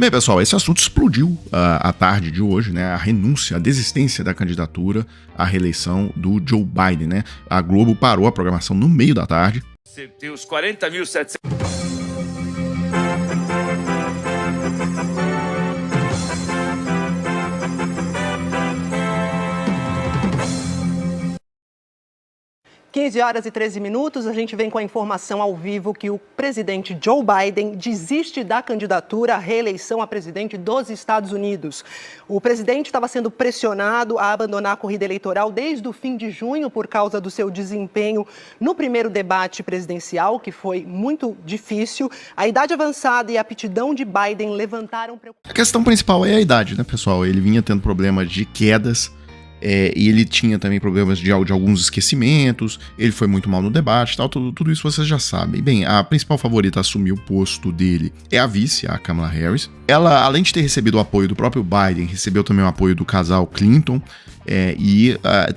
Bem, pessoal, esse assunto explodiu à tarde de hoje, né? A renúncia, a desistência da candidatura à reeleição do Joe Biden, né? A Globo parou a programação no meio da tarde. Você tem os 40.700... horas e 13 minutos, a gente vem com a informação ao vivo que o presidente Joe Biden desiste da candidatura à reeleição a presidente dos Estados Unidos. O presidente estava sendo pressionado a abandonar a corrida eleitoral desde o fim de junho por causa do seu desempenho no primeiro debate presidencial, que foi muito difícil. A idade avançada e a aptidão de Biden levantaram preocupações. A questão principal é a idade, né, pessoal? Ele vinha tendo problemas de quedas. E ele tinha também problemas de alguns esquecimentos, ele foi muito mal no debate, tal, tudo isso vocês já sabem. Bem, a principal favorita a assumir o posto dele é a vice, a Kamala Harris. Ela, além de ter recebido o apoio do próprio Biden, recebeu também o apoio do casal Clinton,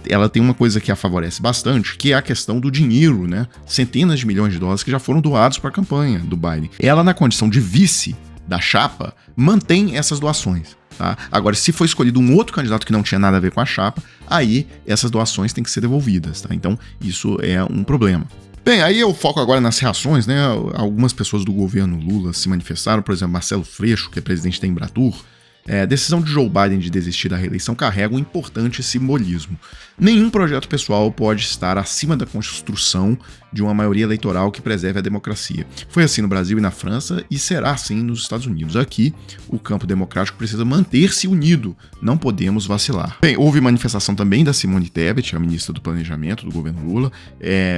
ela tem uma coisa que a favorece bastante, que é a questão do dinheiro, né? Centenas de milhões de dólares que já foram doados para a campanha do Biden. Ela, na condição de vice da chapa, mantém essas doações. Tá? Agora, se for escolhido um outro candidato que não tinha nada a ver com a chapa, aí essas doações têm que ser devolvidas, tá? Então isso é um problema. Bem, aí eu foco agora nas reações, né? Algumas pessoas do governo Lula se manifestaram, por exemplo, Marcelo Freixo, que é presidente da Embratur. A decisão de Joe Biden de desistir da reeleição carrega um importante simbolismo. Nenhum projeto pessoal pode estar acima da construção de uma maioria eleitoral que preserve a democracia. Foi assim no Brasil e na França e será assim nos Estados Unidos. Aqui, o campo democrático precisa manter-se unido, não podemos vacilar. Bem, houve manifestação também da Simone Tebet, a ministra do Planejamento do governo Lula.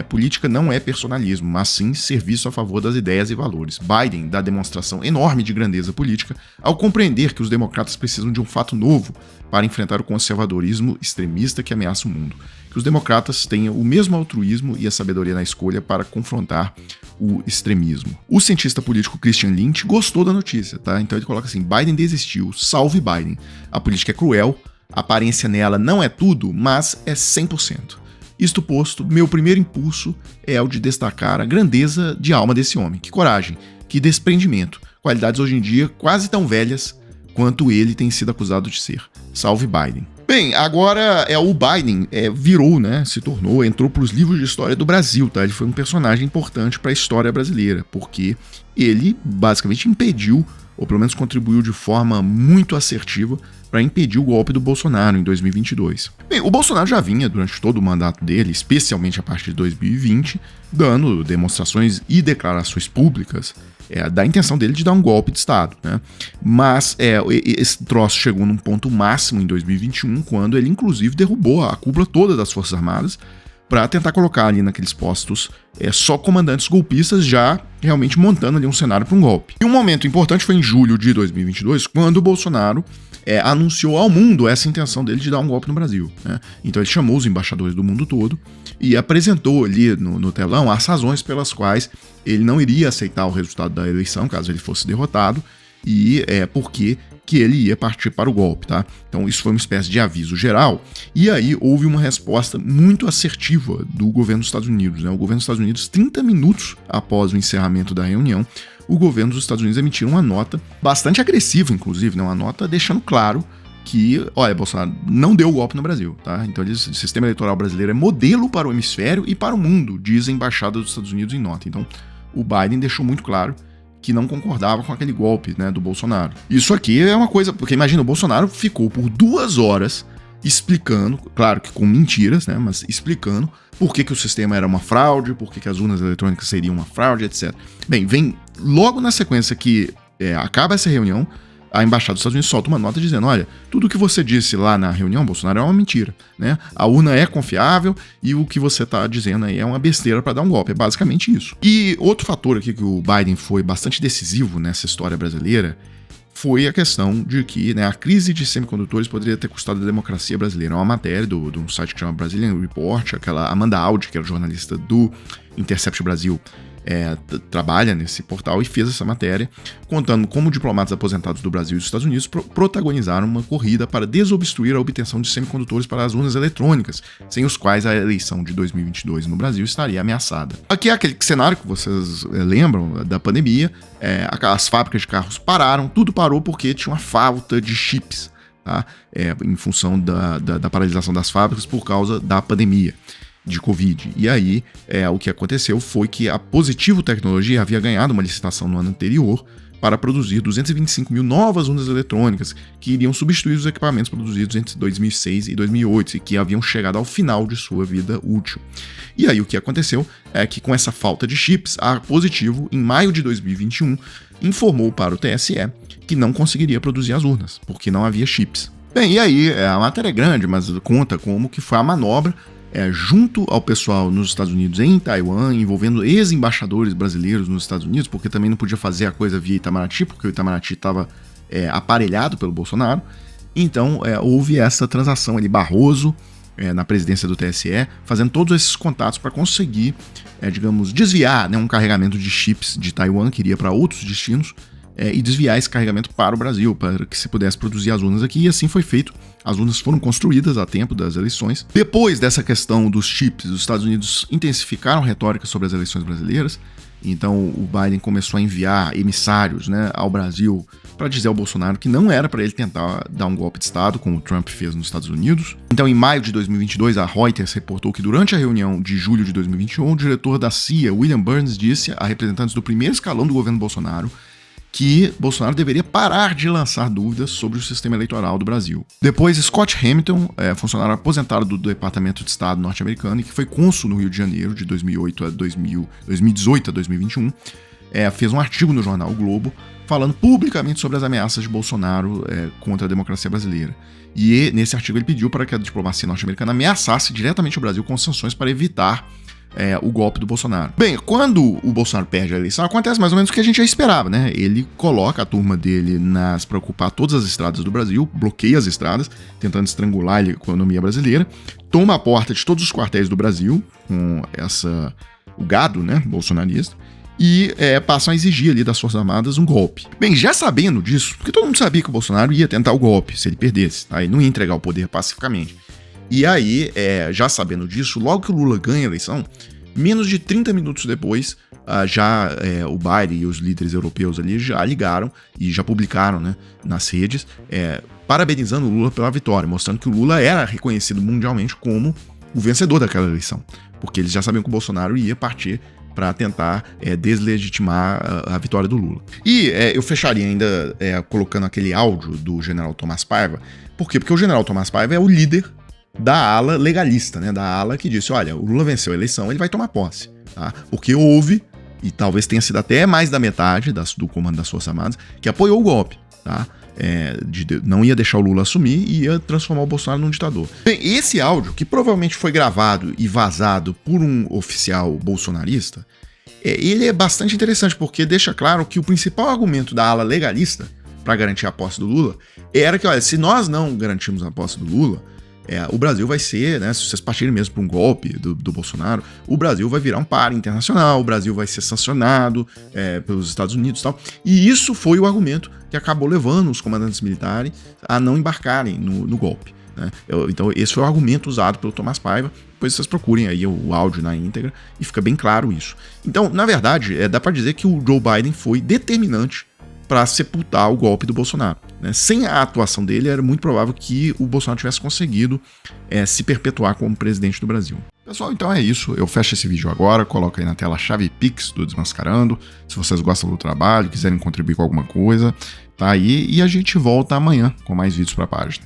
Política não é personalismo, mas sim serviço a favor das ideias e valores. Biden dá demonstração enorme de grandeza política ao compreender que os democratas precisam de um fato novo para enfrentar o conservadorismo extremista que ameaça o mundo. Que os democratas tenham o mesmo altruísmo e a sabedoria na escolha para confrontar o extremismo. O cientista político Christian Lynch gostou da notícia, tá? Então ele coloca assim: Biden desistiu, salve Biden. A política é cruel, a aparência nela não é tudo, mas é 100%. Isto posto, meu primeiro impulso é o de destacar a grandeza de alma desse homem. Que coragem, que desprendimento, qualidades hoje em dia quase tão velhas quanto ele tem sido acusado de ser. Salve Biden. Bem, agora o Biden virou, né, entrou para os livros de história do Brasil, tá? Ele foi um personagem importante para a história brasileira, porque ele basicamente impediu, ou pelo menos contribuiu de forma muito assertiva para impedir o golpe do Bolsonaro em 2022. Bem, o Bolsonaro já vinha, durante todo o mandato dele, especialmente a partir de 2020, dando demonstrações e declarações públicas da intenção dele de dar um golpe de Estado, né? Mas esse troço chegou num ponto máximo em 2021, quando ele inclusive derrubou a cúpula toda das Forças Armadas para tentar colocar ali naqueles postos só comandantes golpistas, já realmente montando ali um cenário para um golpe. E um momento importante foi em julho de 2022, quando o Bolsonaro anunciou ao mundo essa intenção dele de dar um golpe no Brasil, né? Então ele chamou os embaixadores do mundo todo e apresentou ali no telão as razões pelas quais ele não iria aceitar o resultado da eleição, caso ele fosse derrotado, e porque que ele ia partir para o golpe, tá? Então isso foi uma espécie de aviso geral, e aí houve uma resposta muito assertiva do governo dos Estados Unidos, né? O governo dos Estados Unidos, 30 minutos após o encerramento da reunião, o governo dos Estados Unidos emitiu uma nota bastante agressiva, inclusive, né? Uma nota deixando claro que, olha, Bolsonaro não deu golpe no Brasil, tá? Então o sistema eleitoral brasileiro é modelo para o hemisfério e para o mundo, diz a embaixada dos Estados Unidos em nota. Então o Biden deixou muito claro que não concordava com aquele golpe, né, do Bolsonaro. Isso aqui é uma coisa, porque imagina, o Bolsonaro ficou por 2 horas explicando, claro que com mentiras, né, mas explicando por que o sistema era uma fraude, por que as urnas eletrônicas seriam uma fraude, etc. Bem, vem logo na sequência que acaba essa reunião, a embaixada dos Estados Unidos solta uma nota dizendo: olha, tudo o que você disse lá na reunião, Bolsonaro, é uma mentira, né? A urna é confiável e o que você está dizendo aí é uma besteira para dar um golpe. É basicamente isso. E outro fator aqui que o Biden foi bastante decisivo nessa história brasileira foi a questão de que, né, a crise de semicondutores poderia ter custado a democracia brasileira. É uma matéria de um site que chama Brazilian Report, a Amanda Audi, que era jornalista do Intercept Brasil, trabalha nesse portal e fez essa matéria contando como diplomatas aposentados do Brasil e dos Estados Unidos protagonizaram uma corrida para desobstruir a obtenção de semicondutores para as urnas eletrônicas, sem os quais a eleição de 2022 no Brasil estaria ameaçada. Aqui é aquele cenário que vocês lembram da pandemia, as fábricas de carros pararam, tudo parou porque tinha uma falta de chips, tá? Em função da paralisação das fábricas por causa da pandemia de Covid. E aí, o que aconteceu foi que a Positivo Tecnologia havia ganhado uma licitação no ano anterior para produzir 225 mil novas urnas eletrônicas que iriam substituir os equipamentos produzidos entre 2006 e 2008 e que haviam chegado ao final de sua vida útil. E aí o que aconteceu é que com essa falta de chips, a Positivo, em maio de 2021, informou para o TSE que não conseguiria produzir as urnas, porque não havia chips. Bem, e aí, a matéria é grande, mas conta como que foi a manobra junto ao pessoal nos Estados Unidos em Taiwan, envolvendo ex-embaixadores brasileiros nos Estados Unidos, porque também não podia fazer a coisa via Itamaraty, porque o Itamaraty estava aparelhado pelo Bolsonaro. Então, houve essa transação ali, Barroso, na presidência do TSE, fazendo todos esses contatos para conseguir, digamos, desviar, né, um carregamento de chips de Taiwan, que iria para outros destinos, e desviar esse carregamento para o Brasil, para que se pudesse produzir as urnas aqui, e assim foi feito. As urnas foram construídas a tempo das eleições. Depois dessa questão dos chips, os Estados Unidos intensificaram a retórica sobre as eleições brasileiras, então o Biden começou a enviar emissários, né, ao Brasil para dizer ao Bolsonaro que não era para ele tentar dar um golpe de Estado, como o Trump fez nos Estados Unidos. Então, em maio de 2022, a Reuters reportou que durante a reunião de julho de 2021, o diretor da CIA, William Burns, disse a representantes do primeiro escalão do governo Bolsonaro que Bolsonaro deveria parar de lançar dúvidas sobre o sistema eleitoral do Brasil. Depois, Scott Hamilton, funcionário aposentado do Departamento de Estado norte-americano e que foi cônsul no Rio de Janeiro de 2018 a 2021, fez um artigo no jornal O Globo falando publicamente sobre as ameaças de Bolsonaro contra a democracia brasileira. E nesse artigo ele pediu para que a diplomacia norte-americana ameaçasse diretamente o Brasil com sanções para evitar o golpe do Bolsonaro. Bem, quando o Bolsonaro perde a eleição, acontece mais ou menos o que a gente já esperava, né? Ele coloca a turma dele para ocupar todas as estradas do Brasil, bloqueia as estradas, tentando estrangular a economia brasileira, toma a porta de todos os quartéis do Brasil, com o gado, né, bolsonarista, e passam a exigir ali das Forças Armadas um golpe. Bem, já sabendo disso, porque todo mundo sabia que o Bolsonaro ia tentar o golpe se ele perdesse, tá? Ele não ia entregar o poder pacificamente. E aí, já sabendo disso, logo que o Lula ganha a eleição, menos de 30 minutos depois, o Biden e os líderes europeus ali já ligaram e já publicaram, né, nas redes, parabenizando o Lula pela vitória, mostrando que o Lula era reconhecido mundialmente como o vencedor daquela eleição, porque eles já sabiam que o Bolsonaro ia partir para tentar deslegitimar a vitória do Lula. E eu fecharia ainda colocando aquele áudio do general Tomás Paiva. Por quê? Porque o general Tomás Paiva é o líder da ala legalista, né? Da ala que disse, olha, o Lula venceu a eleição, ele vai tomar posse, tá? Porque houve, e talvez tenha sido até mais da metade do comando das Forças Armadas, que apoiou o golpe, tá? Não ia deixar o Lula assumir e ia transformar o Bolsonaro num ditador. Bem, esse áudio, que provavelmente foi gravado e vazado por um oficial bolsonarista, ele é bastante interessante, porque deixa claro que o principal argumento da ala legalista para garantir a posse do Lula era que, olha, se nós não garantirmos a posse do Lula, o Brasil vai ser, né, se vocês partirem mesmo para um golpe do Bolsonaro, o Brasil vai virar um páreo internacional, o Brasil vai ser sancionado pelos Estados Unidos e tal. E isso foi o argumento que acabou levando os comandantes militares a não embarcarem no golpe, né? Então esse foi o argumento usado pelo Tomás Paiva. Depois vocês procurem aí o áudio na íntegra e fica bem claro isso. Então, na verdade, dá para dizer que o Joe Biden foi determinante para sepultar o golpe do Bolsonaro, né? Sem a atuação dele, era muito provável que o Bolsonaro tivesse conseguido se perpetuar como presidente do Brasil. Pessoal, então é isso. Eu fecho esse vídeo agora, coloco aí na tela a chave Pix do Desmascarando. Se vocês gostam do trabalho, quiserem contribuir com alguma coisa, tá aí. E a gente volta amanhã com mais vídeos para a página.